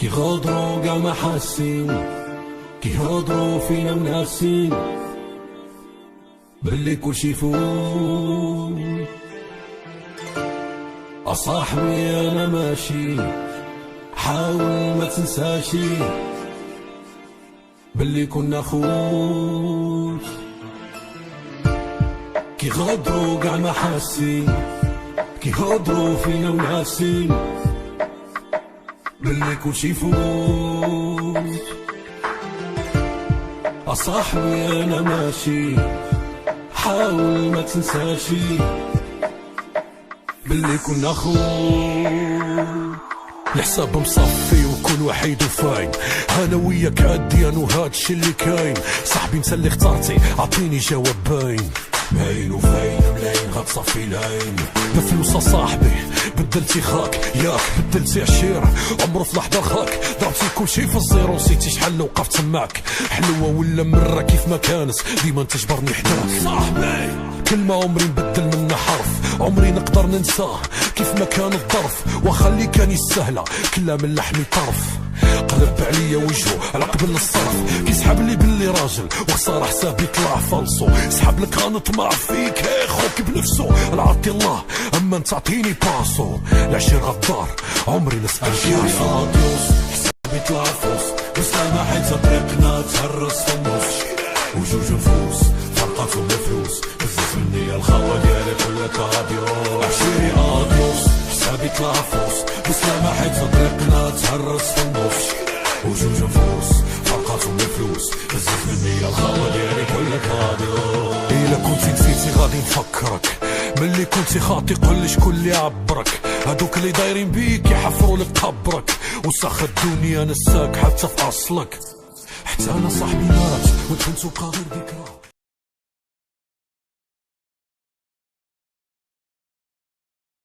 كيغادروا كاع ما حاسين، كيهضروا فينا منافسين باللي كلشي يفوت. أصاحبي أنا ماشي، حاول ما تنساشي باللي كنا خوت. كيغادروا كاع ما حاسين، كيهضروا فينا منافسين باللي كلشي يفوت. أصاحبي أنا ماشي، حاول ما تنساشي باللي كنا خوت. الحساب مصفي وكل وحيد وفاين، انا وياك عاديان وهادشي اللي كاين. صاحبي نسى اللي اخترتي عطيني جواب باين، باين وفاين ملاين غتصفي العين. بفلوس صاحبي بدلتي خاك، ياك بدلتي عشيرة. عمرو في لحظة خاك ضربتي كلشي في الزيرو، نسيتي شحال لو وقفت معاك. حلوة ولا مرة كيف ما كانت ديما تجبرني حداك. صاحبي كلمة عمري نبدل منها حرف، عمري نقدر ننساه كيف ما كان الظرف. وخلي كان يستاهلها كلها من لحمي طرف. قلب عليا وجهه على قبل الصرف، كيسحب لي باللي راجل وخساره حسابي طلع فالصو. سحب لك غنطمع فيك اخوك بنفسه، العطي الله اما انت تعطيني باسو. العشير غدار عمري نسأل كاسو. حسابي طلع فوس بسلامة حيت طريقنا تهرس في النص. وجوج نفوس فرقاتهم الفلوس، بزاف مني الخوا ديالي كلك اديوس. عشيري اديوس حسابي طلع فوس بسلامة حيت طريقنا تهرس في النص. وجوج نفوس فرقاتهم الفلوس، بزاف مني الخوا ديالي كلك اديوس. إلا كنتي نسيتي غادي نفكرك، ملي كنتي خاطي قولي شكون اللي عبرك. هادوك اللي دايرين بيك يحفروا لك قبرك، وسخ الدنيا نساك حتى في اصلك. حتى انا صاحبي مات وانت نتوقع غير ذكرى.